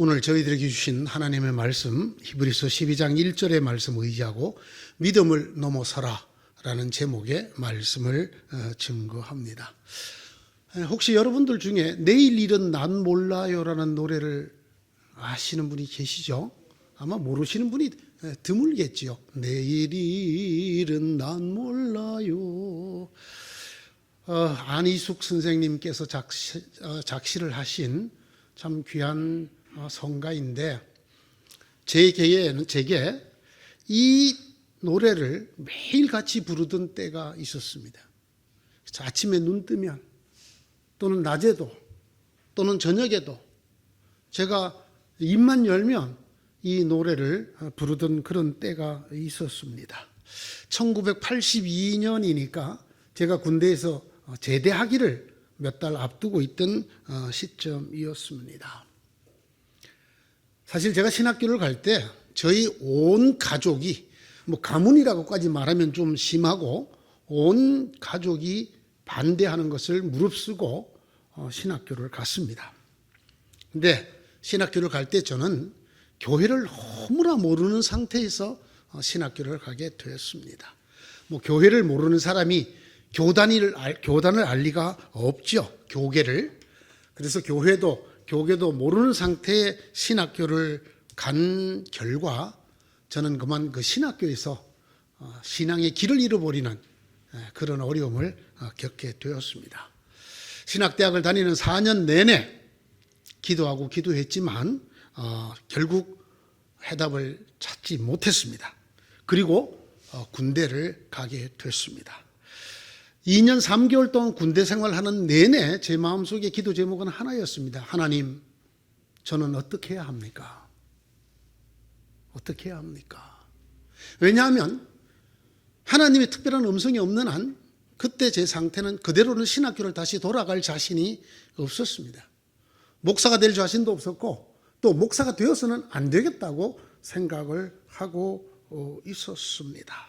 오늘 저희들에게 주신 하나님의 말씀 히브리서 12장 1절의 말씀 의지하고 믿음을 넘어서라 라는 제목의 말씀을 증거합니다. 혹시 여러분들 중에 내일 일은 난 몰라요 라는 노래를 아시는 분이 계시죠? 아마 모르시는 분이 드물겠지요. 내일 일은 난 몰라요. 안희숙 선생님께서 작시를 하신 참 귀한 성가인데 제게 이 노래를 매일같이 부르던 때가 있었습니다. 아침에 눈 뜨면 또는 낮에도 또는 저녁에도 제가 입만 열면 이 노래를 부르던 그런 때가 있었습니다. 1982년이니까 제가 군대에서 제대하기를 몇 달 앞두고 있던 시점이었습니다. 사실 제가 신학교를 갈 때 저희 온 가족이 가문이라고까지 말하면 좀 심하고 온 가족이 반대하는 것을 무릅쓰고 신학교를 갔습니다. 근데 신학교를 갈 때 저는 교회를 너무나 모르는 상태에서 신학교를 가게 되었습니다. 교회를 모르는 사람이 교단을 알 리가 없죠. 교계를. 그래서 교계도 모르는 상태의 신학교를 간 결과 저는 그만 그 신학교에서 신앙의 길을 잃어버리는 그런 어려움을 겪게 되었습니다. 신학대학을 다니는 4년 내내 기도하고 기도했지만 결국 해답을 찾지 못했습니다. 그리고 군대를 가게 됐습니다. 2년 3개월 동안 군대 생활하는 내내 제 마음속에 기도 제목은 하나였습니다. 하나님, 저는 어떻게 해야 합니까? 어떻게 해야 합니까? 왜냐하면 하나님의 특별한 음성이 없는 한 그때 제 상태는 그대로는 신학교를 다시 돌아갈 자신이 없었습니다. 목사가 될 자신도 없었고 또 목사가 되어서는 안 되겠다고 생각을 하고 있었습니다.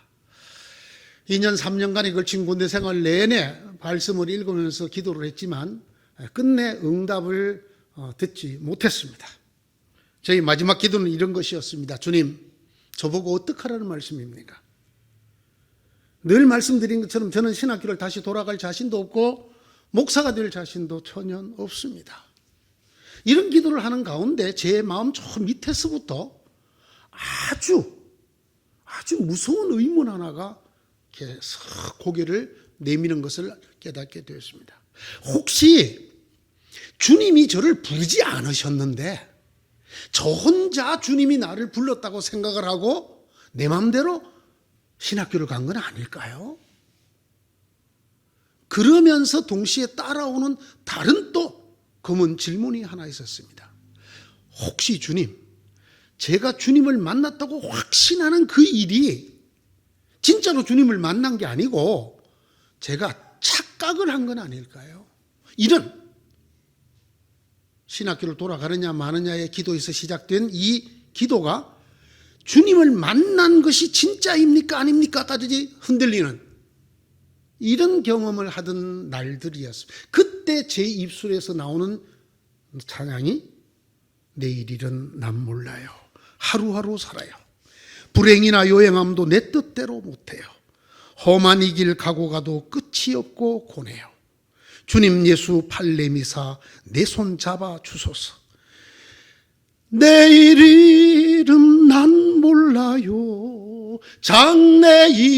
2년 3년간에 걸친 군대 생활 내내 말씀을 읽으면서 기도를 했지만 끝내 응답을 듣지 못했습니다. 저희 마지막 기도는 이런 것이었습니다. 주님, 저보고 어떡하라는 말씀입니까? 늘 말씀드린 것처럼 저는 신학교를 다시 돌아갈 자신도 없고 목사가 될 자신도 전혀 없습니다. 이런 기도를 하는 가운데 제 마음 저 밑에서부터 아주 무서운 의문 하나가 이렇게 싹 고개를 내미는 것을 깨닫게 되었습니다. 혹시 주님이 저를 부르지 않으셨는데 저 혼자 주님이 나를 불렀다고 생각을 하고 내 마음대로 신학교를 간 건 아닐까요? 그러면서 동시에 따라오는 다른 또 검은 질문이 하나 있었습니다. 혹시 주님, 제가 주님을 만났다고 확신하는 그 일이 진짜로 주님을 만난 게 아니고 제가 착각을 한 건 아닐까요? 이런 신학교를 돌아가느냐 마느냐의 기도에서 시작된 이 기도가 주님을 만난 것이 진짜입니까 아닙니까 까지 흔들리는 이런 경험을 하던 날들이었습니다. 그때 제 입술에서 나오는 찬양이 내일 일은 난 몰라요. 하루하루 살아요. 불행이나 요행함도 내 뜻대로 못해요. 험한 이 길 가고 가도 끝이 없고 고뇌요. 주님 예수 팔 내미사 내 손 잡아 주소서. 내일 일은 난 몰라요.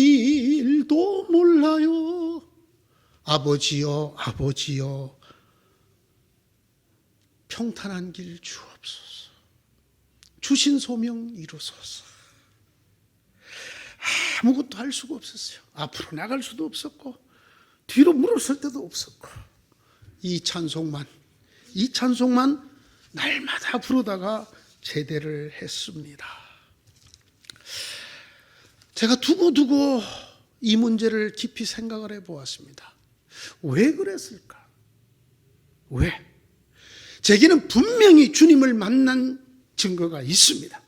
장래일도 몰라요. 아버지여 아버지여 평탄한 길 주옵소서. 주신 소명 이루소서. 아무것도 할 수가 없었어요. 앞으로 나갈 수도 없었고 뒤로 물었을 때도 없었고 이 찬송만 날마다 부르다가 제대를 했습니다. 제가 두고두고 이 문제를 깊이 생각을 해보았습니다. 왜 그랬을까? 왜? 제게는 분명히 주님을 만난 증거가 있습니다.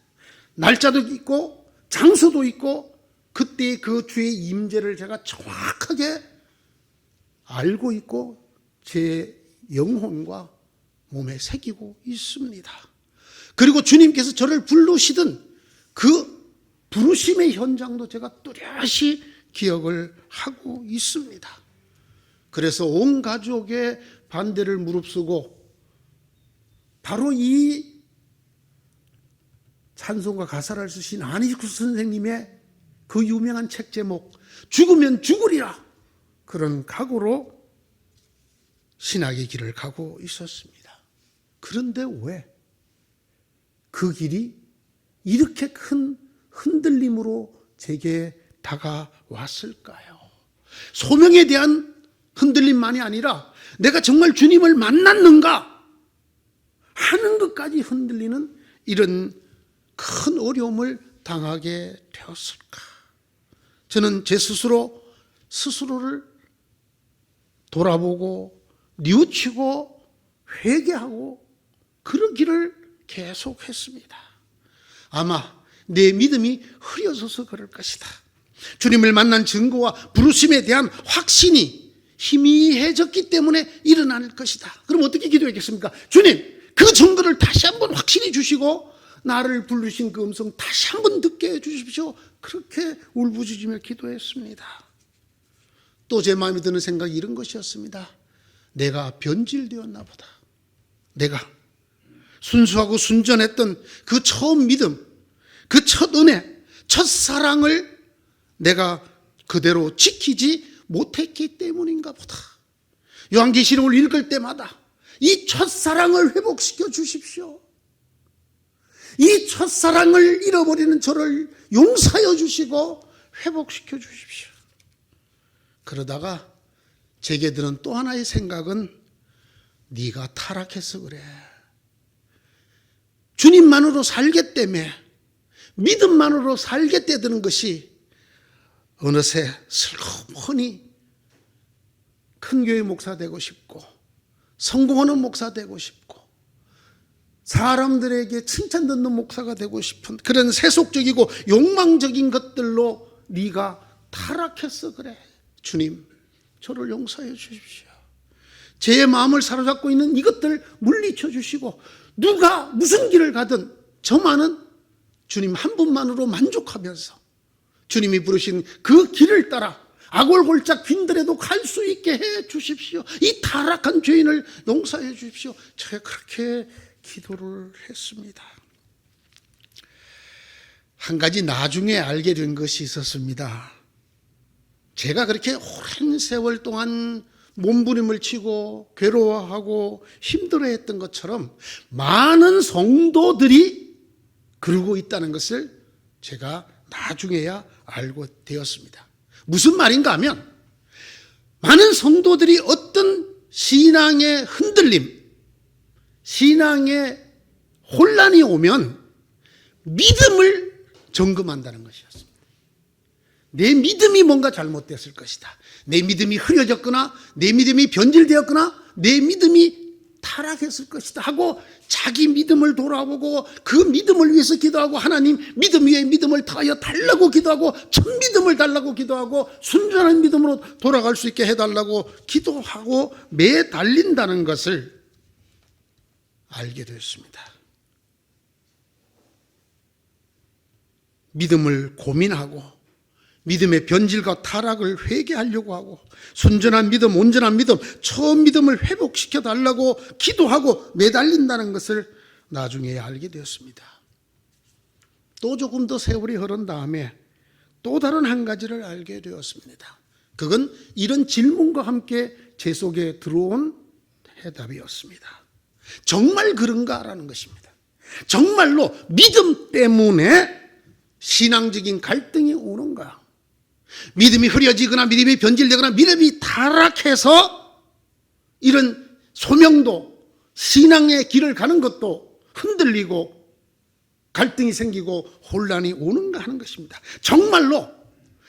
날짜도 있고 장소도 있고 그때 그 주의 임재를 제가 정확하게 알고 있고 제 영혼과 몸에 새기고 있습니다. 그리고 주님께서 저를 부르시던 그 부르심의 현장도 제가 뚜렷이 기억을 하고 있습니다. 그래서 온 가족의 반대를 무릅쓰고 바로 이 찬송가 가사를 쓰신 안희숙 선생님의 그 유명한 책 제목 죽으면 죽으리라, 그런 각오로 신학의 길을 가고 있었습니다. 그런데 왜 그 길이 이렇게 큰 흔들림으로 제게 다가왔을까요? 소명에 대한 흔들림만이 아니라 내가 정말 주님을 만났는가 하는 것까지 흔들리는 이런 큰 어려움을 당하게 되었을까? 저는 제 스스로를 돌아보고 뉘우치고 회개하고 그런 길을 계속했습니다. 아마 내 믿음이 흐려져서 그럴 것이다. 주님을 만난 증거와 부르심에 대한 확신이 희미해졌기 때문에 일어날 것이다. 그럼 어떻게 기도했겠습니까? 주님, 그 증거를 다시 한번 확신해 주시고 나를 부르신 그 음성 다시 한번 듣게 해 주십시오. 그렇게 울부짖으며 기도했습니다. 또 제 마음에 드는 생각이 이런 것이었습니다. 내가 변질되었나 보다. 내가 순수하고 순전했던 그 처음 믿음, 그 첫 은혜, 첫 사랑을 내가 그대로 지키지 못했기 때문인가 보다. 요한계시록을 읽을 때마다 이 첫사랑을 회복시켜 주십시오. 이 첫사랑을 잃어버리는 저를 용서하여 주시고 회복시켜 주십시오. 그러다가 제게 드는 또 하나의 생각은 네가 타락해서 그래. 주님만으로 살겠다며 믿음만으로 살겠다는 것이 어느새 슬그머니 큰 교회 목사 되고 싶고 성공하는 목사 되고 싶고 사람들에게 칭찬 듣는 목사가 되고 싶은 그런 세속적이고 욕망적인 것들로 네가 타락했어 그래. 주님, 저를 용서해 주십시오. 제 마음을 사로잡고 있는 이것들 물리쳐 주시고 누가 무슨 길을 가든 저만은 주님 한 분만으로 만족하면서 주님이 부르신 그 길을 따라 악월골짝 빈들에도 갈 수 있게 해 주십시오. 이 타락한 죄인을 용서해 주십시오. 제가 그렇게 기도를 했습니다. 한 가지 나중에 알게 된 것이 있었습니다. 제가 그렇게 오랜 세월 동안 몸부림을 치고 괴로워하고 힘들어했던 것처럼 많은 성도들이 그러고 있다는 것을 제가 나중에야 알고 되었습니다. 무슨 말인가 하면 많은 성도들이 어떤 신앙의 흔들림, 신앙의 혼란이 오면 믿음을 점검한다는 것이었습니다. 내 믿음이 뭔가 잘못됐을 것이다. 내 믿음이 흐려졌거나 내 믿음이 변질되었거나 내 믿음이 타락했을 것이다 하고 자기 믿음을 돌아보고 그 믿음을 위해서 기도하고 하나님 믿음 위에 믿음을 더하여 달라고 기도하고 첫 믿음을 달라고 기도하고 순전한 믿음으로 돌아갈 수 있게 해달라고 기도하고 매달린다는 것을 알게 됐습니다. 믿음을 고민하고 믿음의 변질과 타락을 회개하려고 하고 순전한 믿음, 온전한 믿음, 처음 믿음을 회복시켜 달라고 기도하고 매달린다는 것을 나중에 알게 되었습니다. 또 조금 더 세월이 흐른 다음에 또 다른 한 가지를 알게 되었습니다. 그건 이런 질문과 함께 제 속에 들어온 해답이었습니다. 정말 그런가라는 것입니다. 정말로 믿음 때문에 신앙적인 갈등이 오는가? 믿음이 흐려지거나 믿음이 변질되거나 믿음이 타락해서 이런 소명도 신앙의 길을 가는 것도 흔들리고 갈등이 생기고 혼란이 오는가 하는 것입니다. 정말로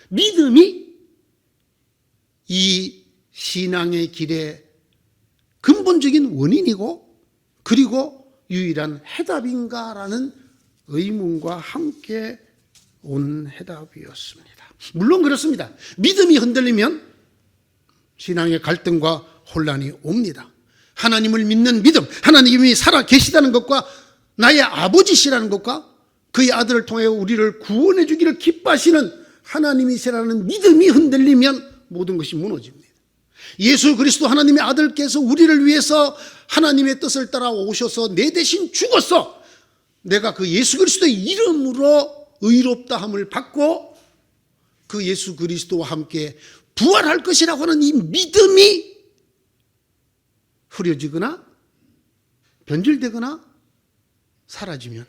믿음이 이 신앙의 길의 근본적인 원인이고 그리고 유일한 해답인가라는 의문과 함께 온 해답이었습니다. 물론 그렇습니다. 믿음이 흔들리면 신앙의 갈등과 혼란이 옵니다. 하나님을 믿는 믿음, 하나님이 살아 계시다는 것과 나의 아버지시라는 것과 그의 아들을 통해 우리를 구원해 주기를 기뻐하시는 하나님이시라는 믿음이 흔들리면 모든 것이 무너집니다. 예수 그리스도 하나님의 아들께서 우리를 위해서 하나님의 뜻을 따라 오셔서 내 대신 죽어서 내가 그 예수 그리스도의 이름으로 의롭다함을 받고 그 예수 그리스도와 함께 부활할 것이라고 하는 이 믿음이 흐려지거나 변질되거나 사라지면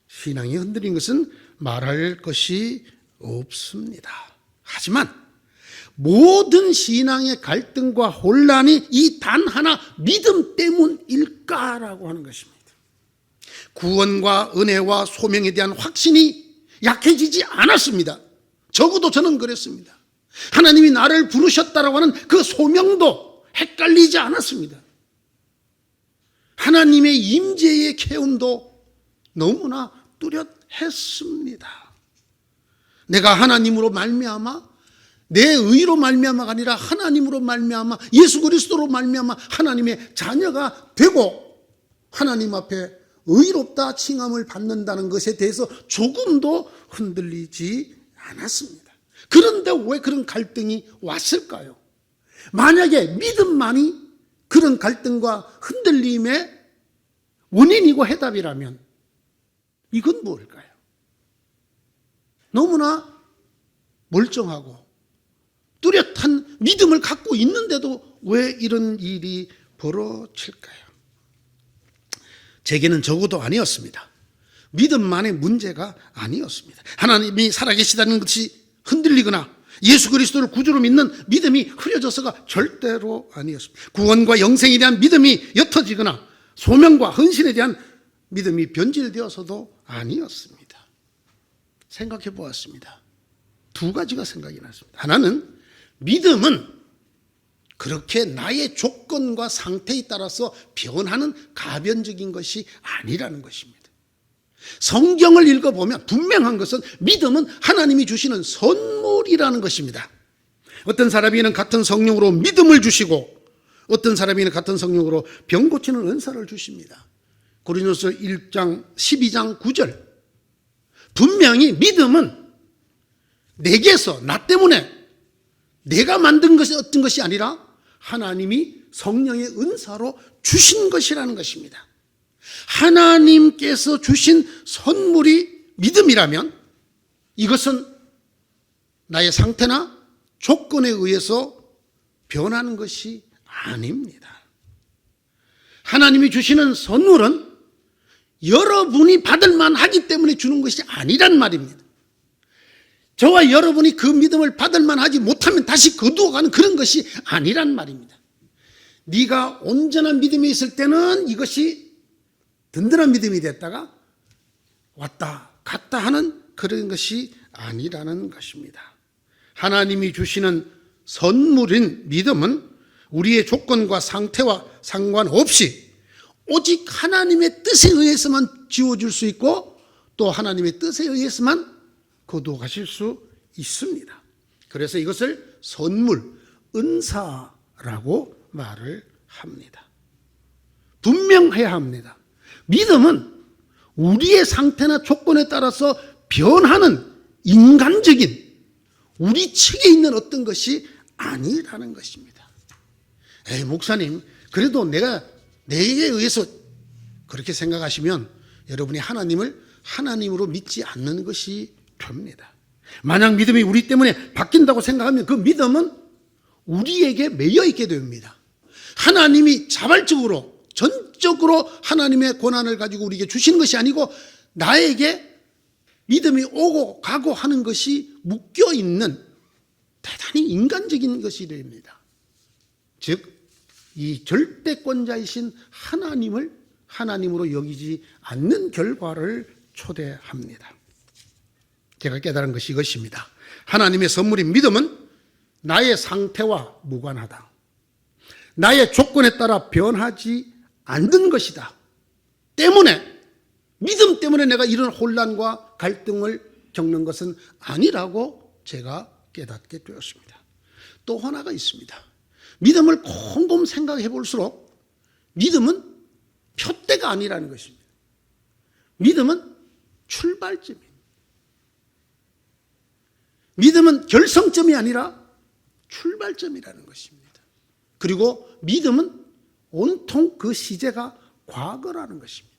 신앙이 흔들린 것은 말할 것이 없습니다. 하지만 모든 신앙의 갈등과 혼란이 이 단 하나 믿음 때문일까라고 하는 것입니다. 구원과 은혜와 소명에 대한 확신이 약해지지 않았습니다. 적어도 저는 그랬습니다. 하나님이 나를 부르셨다라고 하는 그 소명도 헷갈리지 않았습니다. 하나님의 임재의 계훈도 너무나 뚜렷했습니다. 내가 하나님으로 말미암아 내 의로 말미암아가 아니라 하나님으로 말미암아 예수 그리스도로 말미암아 하나님의 자녀가 되고 하나님 앞에 의롭다 칭함을 받는다는 것에 대해서 조금도 흔들리지 않았습니다. 그런데 왜 그런 갈등이 왔을까요? 만약에 믿음만이 그런 갈등과 흔들림의 원인이고 해답이라면 이건 뭘까요? 너무나 멀쩡하고 뚜렷한 믿음을 갖고 있는데도 왜 이런 일이 벌어질까요? 제게는 적어도 아니었습니다. 믿음만의 문제가 아니었습니다. 하나님이 살아계시다는 것이 흔들리거나 예수 그리스도를 구주로 믿는 믿음이 흐려져서가 절대로 아니었습니다. 구원과 영생에 대한 믿음이 옅어지거나 소명과 헌신에 대한 믿음이 변질되어서도 아니었습니다. 생각해 보았습니다. 두 가지가 생각이 났습니다. 하나는 믿음은 그렇게 나의 조건과 상태에 따라서 변하는 가변적인 것이 아니라는 것입니다. 성경을 읽어보면 분명한 것은 믿음은 하나님이 주시는 선물이라는 것입니다. 어떤 사람에게는 같은 성령으로 믿음을 주시고 어떤 사람에게는 같은 성령으로 병 고치는 은사를 주십니다. 고린도서 1장 12장 9절 분명히 믿음은 내게서 나 때문에 내가 만든 것이 어떤 것이 아니라 하나님이 성령의 은사로 주신 것이라는 것입니다. 하나님께서 주신 선물이 믿음이라면 이것은 나의 상태나 조건에 의해서 변하는 것이 아닙니다. 하나님이 주시는 선물은 여러분이 받을 만하기 때문에 주는 것이 아니란 말입니다. 저와 여러분이 그 믿음을 받을 만하지 못하면 다시 거두어가는 그런 것이 아니란 말입니다. 네가 온전한 믿음이 있을 때는 이것이 든든한 믿음이 됐다가 왔다 갔다 하는 그런 것이 아니라는 것입니다. 하나님이 주시는 선물인 믿음은 우리의 조건과 상태와 상관없이 오직 하나님의 뜻에 의해서만 지워줄 수 있고 또 하나님의 뜻에 의해서만 거두어 가실 수 있습니다. 그래서 이것을 선물, 은사라고 말을 합니다. 분명해야 합니다. 믿음은 우리의 상태나 조건에 따라서 변하는 인간적인 우리 측에 있는 어떤 것이 아니라는 것입니다. 에이, 목사님, 그래도 내게 의해서 그렇게 생각하시면 여러분이 하나님을 하나님으로 믿지 않는 것이 됩니다. 만약 믿음이 우리 때문에 바뀐다고 생각하면 그 믿음은 우리에게 매여 있게 됩니다. 하나님이 자발적으로 전적으로 하나님의 권한을 가지고 우리에게 주시는 것이 아니고 나에게 믿음이 오고 가고 하는 것이 묶여있는 대단히 인간적인 것이 됩니다. 즉 이 절대권자이신 하나님을 하나님으로 여기지 않는 결과를 초대합니다. 제가 깨달은 것이 이것입니다. 하나님의 선물인 믿음은 나의 상태와 무관하다. 나의 조건에 따라 변하지 않는 것이다. 때문에 믿음 때문에 내가 이런 혼란과 갈등을 겪는 것은 아니라고 제가 깨닫게 되었습니다. 또 하나가 있습니다. 믿음을 곰곰 생각해 볼수록 믿음은 표대가 아니라는 것입니다. 믿음은 출발점입니다. 믿음은 결성점이 아니라 출발점이라는 것입니다. 그리고 믿음은 온통 그 시제가 과거라는 것입니다.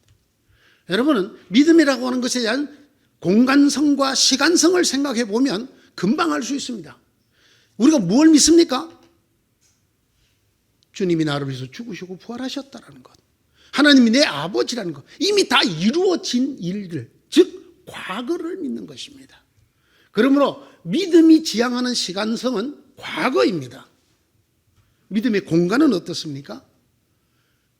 여러분은 믿음이라고 하는 것에 대한 공간성과 시간성을 생각해 보면 금방 알 수 있습니다. 우리가 뭘 믿습니까? 주님이 나를 위해서 죽으시고 부활하셨다는 것, 하나님이 내 아버지라는 것, 이미 다 이루어진 일들, 즉 과거를 믿는 것입니다. 그러므로 믿음이 지향하는 시간성은 과거입니다. 믿음의 공간은 어떻습니까?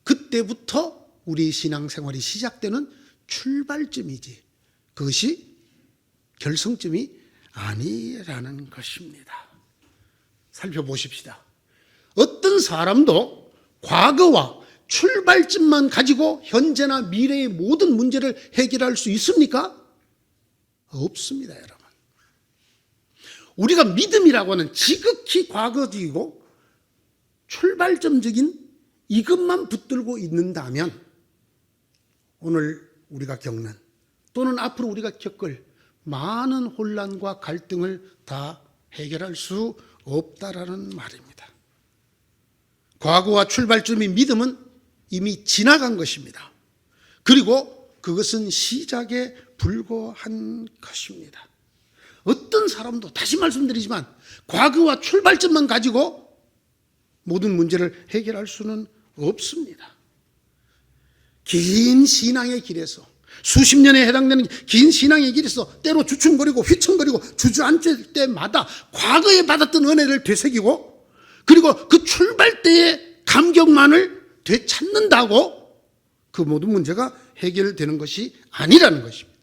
그때부터 우리 신앙생활이 시작되는 출발점이지 그것이 결성점이 아니라는 것입니다. 살펴보십시다. 어떤 사람도 과거와 출발점만 가지고 현재나 미래의 모든 문제를 해결할 수 있습니까? 없습니다, 여러분. 우리가 믿음이라고 하는 지극히 과거적이고 출발점적인 이것만 붙들고 있는다면 오늘 우리가 겪는 또는 앞으로 우리가 겪을 많은 혼란과 갈등을 다 해결할 수 없다라는 말입니다. 과거와 출발점인 믿음은 이미 지나간 것입니다. 그리고 그것은 시작에 불과한 것입니다. 어떤 사람도 다시 말씀드리지만 과거와 출발점만 가지고 모든 문제를 해결할 수는 없습니다. 긴 신앙의 길에서 수십 년에 해당되는 긴 신앙의 길에서 때로 주춤거리고 휘청거리고 주저앉을 때마다 과거에 받았던 은혜를 되새기고 그리고 그 출발대의 감격만을 되찾는다고 그 모든 문제가 해결되는 것이 아니라는 것입니다.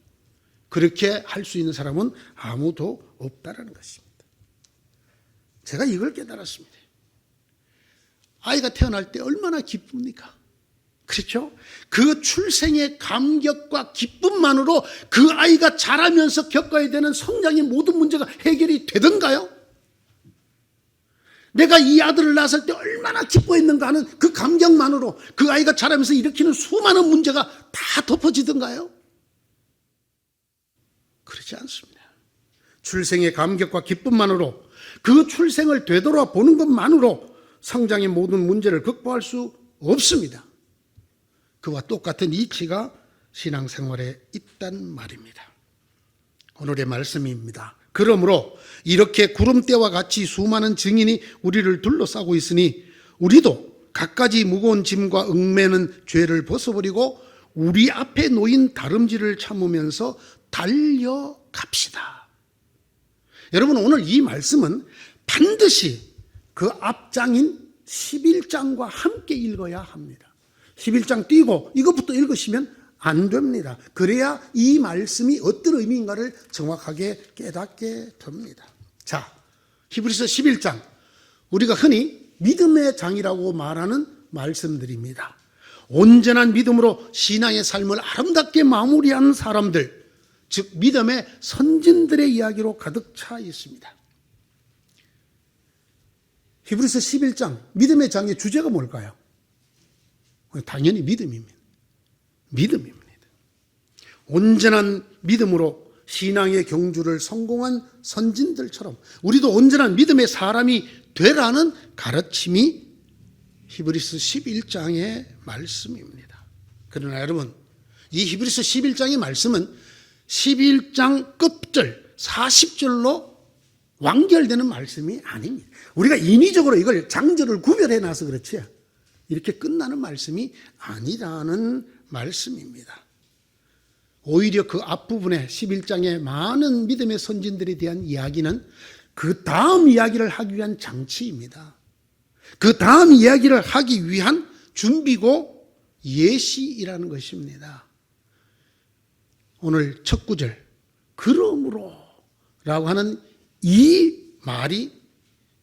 그렇게 할 수 있는 사람은 아무도 없다라는 것입니다. 제가 이걸 깨달았습니다. 아이가 태어날 때 얼마나 기쁩니까? 그렇죠? 그 출생의 감격과 기쁨만으로 그 아이가 자라면서 겪어야 되는 성장의 모든 문제가 해결이 되던가요? 내가 이 아들을 낳았을 때 얼마나 기뻐했는가 하는 그 감격만으로 그 아이가 자라면서 일으키는 수많은 문제가 다 덮어지던가요? 그렇지 않습니다. 출생의 감격과 기쁨만으로 그 출생을 되돌아보는 것만으로 성장의 모든 문제를 극복할 수 없습니다. 그와 똑같은 이치가 신앙생활에 있단 말입니다. 오늘의 말씀입니다. 그러므로 이렇게 구름대와 같이 수많은 증인이 우리를 둘러싸고 있으니 우리도 갖가지 무거운 짐과 얽매는 죄를 벗어버리고 우리 앞에 놓인 다름질을 참으면서 달려갑시다. 여러분, 오늘 이 말씀은 반드시 그 앞장인 11장과 함께 읽어야 합니다. 11장 띄고 이것부터 읽으시면 안 됩니다. 그래야 이 말씀이 어떤 의미인가를 정확하게 깨닫게 됩니다. 자, 히브리서 11장, 우리가 흔히 믿음의 장이라고 말하는 말씀들입니다. 온전한 믿음으로 신앙의 삶을 아름답게 마무리한 사람들, 즉 믿음의 선진들의 이야기로 가득 차 있습니다. 히브리서 11장, 믿음의 장의 주제가 뭘까요? 당연히 믿음입니다. 믿음입니다. 온전한 믿음으로 신앙의 경주를 성공한 선진들처럼 우리도 온전한 믿음의 사람이 되라는 가르침이 히브리서 11장의 말씀입니다. 그러나 여러분, 이 히브리서 11장의 말씀은 11장 끝절 40절로 완결되는 말씀이 아닙니다. 우리가 인위적으로 이걸 장절을 구별해 놔서 그렇지 이렇게 끝나는 말씀이 아니라는 말씀입니다. 오히려 그 앞부분에 11장의 많은 믿음의 선진들에 대한 이야기는 그 다음 이야기를 하기 위한 장치입니다. 그 다음 이야기를 하기 위한 준비고 예시이라는 것입니다. 오늘 첫 구절, 그러므로 라고 하는 이 말이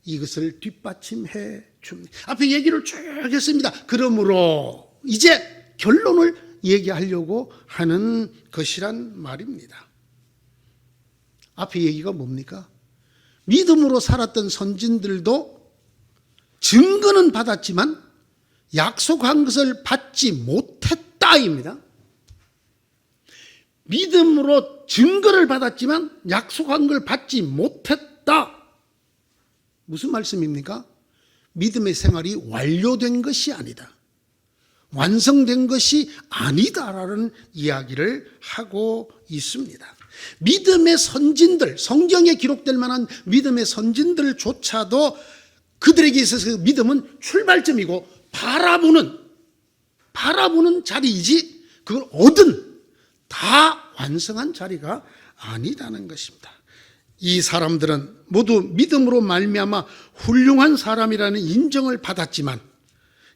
이것을 뒷받침해 줍니다. 앞에 얘기를 쭉 했습니다. 그러므로 이제 결론을 얘기하려고 하는 것이란 말입니다. 앞에 얘기가 뭡니까? 믿음으로 살았던 선진들도 증거는 받았지만 약속한 것을 받지 못했다입니다. 믿음으로 증거를 받았지만 약속한 걸 받지 못했다. 무슨 말씀입니까? 믿음의 생활이 완료된 것이 아니다, 완성된 것이 아니다라는 이야기를 하고 있습니다. 믿음의 선진들, 성경에 기록될 만한 믿음의 선진들조차도 그들에게 있어서 믿음은 출발점이고 바라보는 자리이지 그걸 얻은, 다 완성한 자리가 아니다는 것입니다. 이 사람들은 모두 믿음으로 말미암아 훌륭한 사람이라는 인정을 받았지만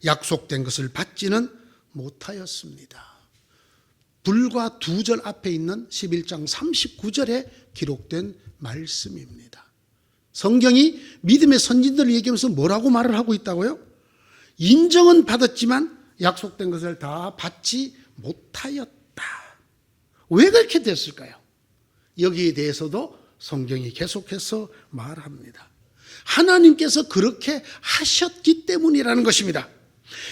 약속된 것을 받지는 못하였습니다. 불과 2절 앞에 있는 11장 39절에 기록된 말씀입니다. 성경이 믿음의 선진들을 얘기하면서 뭐라고 말을 하고 있다고요? 인정은 받았지만 약속된 것을 다 받지 못하였다. 왜 그렇게 됐을까요? 여기에 대해서도 성경이 계속해서 말합니다. 하나님께서 그렇게 하셨기 때문이라는 것입니다.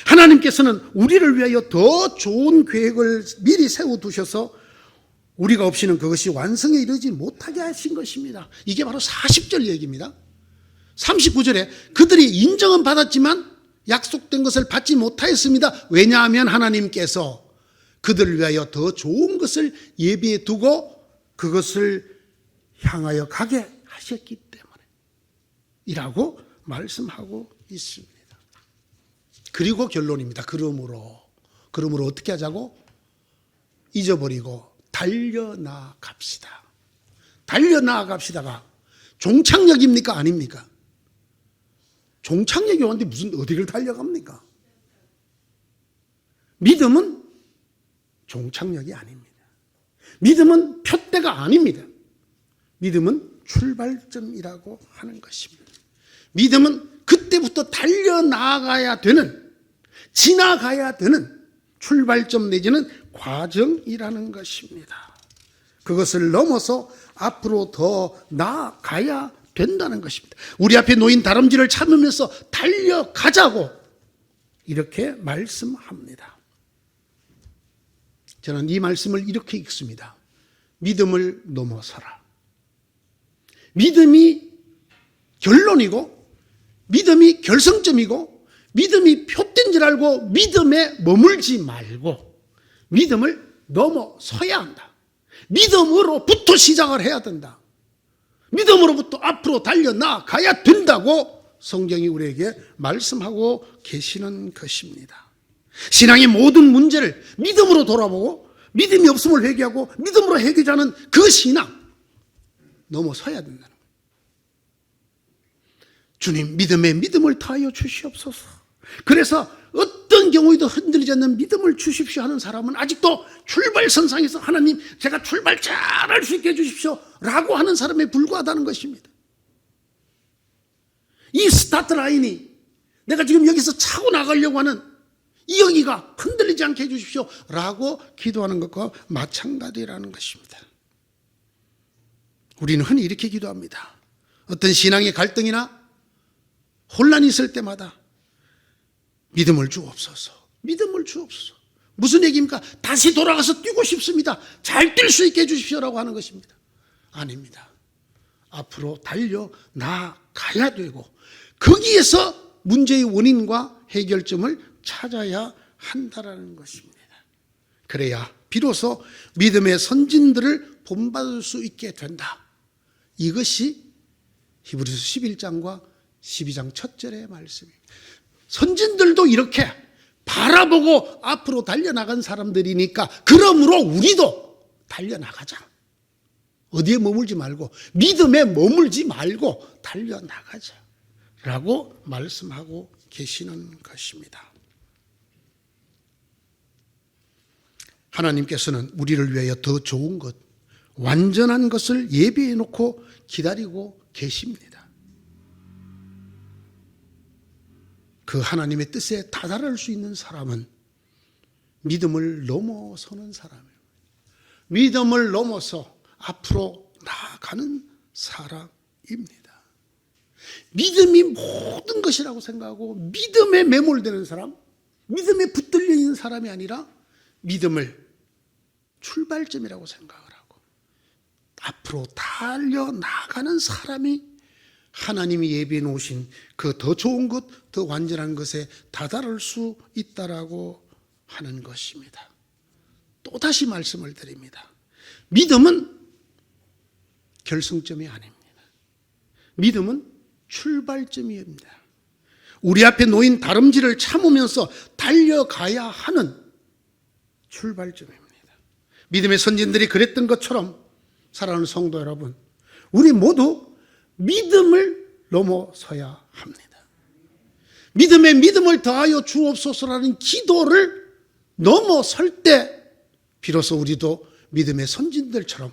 하나님께서는 우리를 위하여 더 좋은 계획을 미리 세워두셔서 우리가 없이는 그것이 완성에 이르지 못하게 하신 것입니다. 이게 바로 40절 얘기입니다. 39절에 그들이 인정은 받았지만 약속된 것을 받지 못하였습니다. 왜냐하면 하나님께서 그들을 위하여 더 좋은 것을 예비해 두고 그것을 향하여 가게 하셨기 때문에 이라고 말씀하고 있습니다. 그리고 결론입니다. 그러므로 어떻게 하자고? 잊어버리고 달려나갑시다. 달려나갑시다가 종착역입니까? 아닙니까? 종착역이 왔는데 무슨 어디를 달려갑니까? 믿음은 종착역이 아닙니다. 믿음은 표대가 아닙니다. 믿음은 출발점이라고 하는 것입니다. 믿음은 그때부터 달려나가야 되는, 지나가야 되는 출발점 내지는 과정이라는 것입니다. 그것을 넘어서 앞으로 더 나아가야 된다는 것입니다. 우리 앞에 놓인 다람쥐를 참으면서 달려가자고 이렇게 말씀합니다. 저는 이 말씀을 이렇게 읽습니다. 믿음을 넘어서라. 믿음이 결론이고 믿음이 결성점이고 믿음이 표대인 줄 알고 믿음에 머물지 말고 믿음을 넘어서야 한다. 믿음으로부터 시작을 해야 된다. 믿음으로부터 앞으로 달려나가야 된다고 성경이 우리에게 말씀하고 계시는 것입니다. 신앙의 모든 문제를 믿음으로 돌아보고 믿음이 없음을 회개하고 믿음으로 해결하는 그 신앙 넘어서야 된다는 거예요. 주님, 믿음에 믿음을 다하여 주시옵소서. 그래서 어떤 경우에도 흔들리지 않는 믿음을 주십시오 하는 사람은 아직도 출발선상에서 하나님 제가 출발 잘할 수 있게 해주십시오 라고 하는 사람에 불과하다는 것입니다. 이 스타트 라인이 내가 지금 여기서 차고 나가려고 하는 이 여기가 흔들리지 않게 해주십시오 라고 기도하는 것과 마찬가지라는 것입니다. 우리는 흔히 이렇게 기도합니다. 어떤 신앙의 갈등이나 혼란이 있을 때마다 믿음을 주옵소서. 믿음을 주옵소서. 무슨 얘기입니까? 다시 돌아가서 뛰고 싶습니다. 잘 뛸 수 있게 해주십시오라고 하는 것입니다. 아닙니다. 앞으로 달려 나가야 되고 거기에서 문제의 원인과 해결점을 찾아야 한다라는 것입니다. 그래야 비로소 믿음의 선진들을 본받을 수 있게 된다. 이것이 히브리서 11장과 12장 첫 절의 말씀입니다. 선진들도 이렇게 바라보고 앞으로 달려나간 사람들이니까 그러므로 우리도 달려나가자. 어디에 머물지 말고 믿음에 머물지 말고 달려나가자 라고 말씀하고 계시는 것입니다. 하나님께서는 우리를 위하여 더 좋은 것, 완전한 것을 예비해 놓고 기다리고 계십니다. 그 하나님의 뜻에 다다를 수 있는 사람은 믿음을 넘어서는 사람이에요. 믿음을 넘어서 앞으로 나아가는 사람입니다. 믿음이 모든 것이라고 생각하고 믿음에 매몰되는 사람, 믿음에 붙들려 있는 사람이 아니라 믿음을 출발점이라고 생각을 하고 앞으로 달려나가는 사람이 하나님이 예비해 놓으신 그 더 좋은 것, 더 완전한 것에 다다를 수 있다라고 하는 것입니다. 또다시 말씀을 드립니다. 믿음은 결승점이 아닙니다. 믿음은 출발점입니다. 우리 앞에 놓인 다름질을 참으면서 달려가야 하는 출발점입니다. 믿음의 선진들이 그랬던 것처럼 사랑하는 성도 여러분, 우리 모두 믿음을 넘어서야 합니다. 믿음에 믿음을 더하여 주옵소서라는 기도를 넘어설 때 비로소 우리도 믿음의 선진들처럼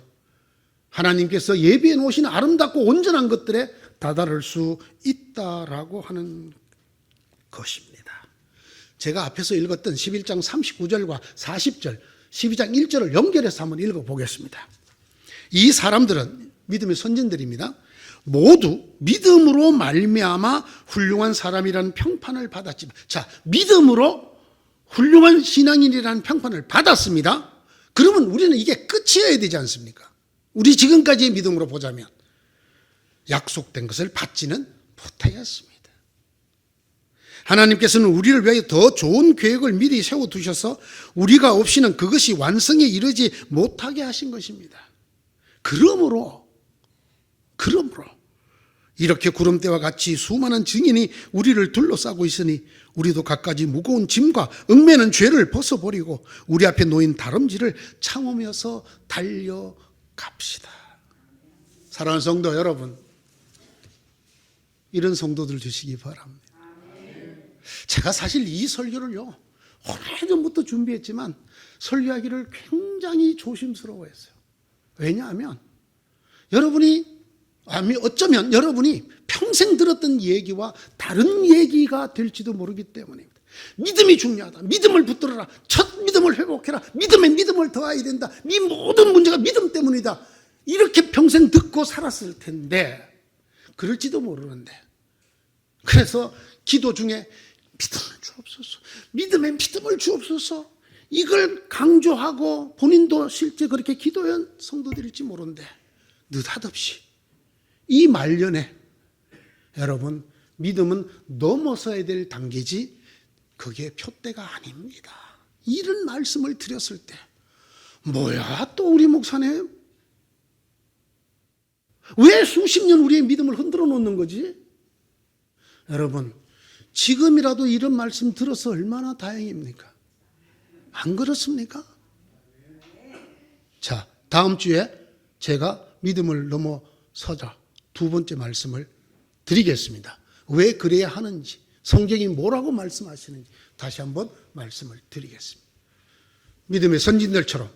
하나님께서 예비해 놓으신 아름답고 온전한 것들에 다다를 수 있다라고 하는 것입니다. 제가 앞에서 읽었던 11장 39절과 40절, 12장 1절을 연결해서 한번 읽어보겠습니다. 이 사람들은 믿음의 선진들입니다. 모두 믿음으로 말미암아 훌륭한 사람이라는 평판을 받았지만, 자, 믿음으로 훌륭한 신앙인이라는 평판을 받았습니다. 그러면 우리는 이게 끝이어야 되지 않습니까? 우리 지금까지의 믿음으로 보자면 약속된 것을 받지는 못하였습니다. 하나님께서는 우리를 위하여 더 좋은 계획을 미리 세워두셔서 우리가 없이는 그것이 완성에 이르지 못하게 하신 것입니다. 그러므로 이렇게 구름대와 같이 수많은 증인이 우리를 둘러싸고 있으니 우리도 갖가지 무거운 짐과 얽매는 죄를 벗어버리고 우리 앞에 놓인 다름질을 참으면서 달려갑시다. 사랑하는 성도 여러분, 이런 성도들 되시기 바랍니다. 제가 사실 이 설교를요, 오래전부터 준비했지만 설교하기를 굉장히 조심스러워했어요. 왜냐하면 어쩌면 여러분이 평생 들었던 얘기와 다른 얘기가 될지도 모르기 때문입니다. 믿음이 중요하다. 믿음을 붙들어라. 첫 믿음을 회복해라. 믿음에 믿음을 더해야 된다. 네 모든 문제가 믿음 때문이다. 이렇게 평생 듣고 살았을 텐데, 그럴지도 모르는데, 그래서 기도 중에 믿음을 주옵소서, 믿음에 믿음을 주옵소서, 이걸 강조하고 본인도 실제 그렇게 기도한 성도들일지 모르는데 느닷없이 이 말년에 여러분, 믿음은 넘어서야 될 단계지 그게 표대가 아닙니다. 이런 말씀을 드렸을 때, 뭐야 또 우리 목사님 왜 수십 년 우리의 믿음을 흔들어 놓는 거지? 여러분, 지금이라도 이런 말씀 들어서 얼마나 다행입니까? 안 그렇습니까? 자, 다음 주에 제가 믿음을 넘어서자 두 번째 말씀을 드리겠습니다. 왜 그래야 하는지, 성경이 뭐라고 말씀하시는지 다시 한번 말씀을 드리겠습니다. 믿음의 선진들처럼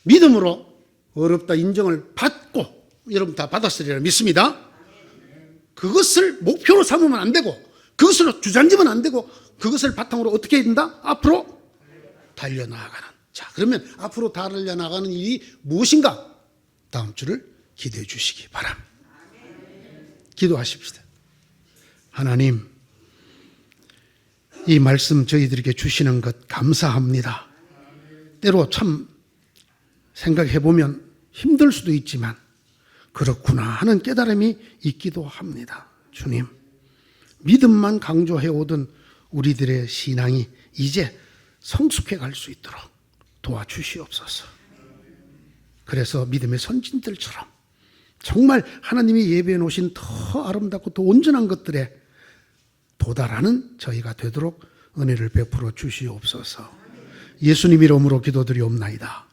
믿음으로 어렵다 인정을 받고, 여러분 다 받았으리라 믿습니다. 그것을 목표로 삼으면 안 되고, 그것으로 주저앉으면 안 되고, 그것을 바탕으로 어떻게 해야 된다? 앞으로 달려나가는. 자, 그러면 앞으로 달려나가는 일이 무엇인가? 다음 주를 기대해 주시기 바랍니다. 기도하십시다. 하나님, 이 말씀 저희들에게 주시는 것 감사합니다. 때로 참 생각해 보면 힘들 수도 있지만 그렇구나 하는 깨달음이 있기도 합니다. 주님, 믿음만 강조해 오던 우리들의 신앙이 이제 성숙해 갈 수 있도록 도와주시옵소서. 그래서 믿음의 선진들처럼 정말 하나님이 예배해 놓으신 더 아름답고 더 온전한 것들에 도달하는 저희가 되도록 은혜를 베풀어 주시옵소서. 예수님 이름으로 기도드리옵나이다.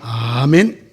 아멘.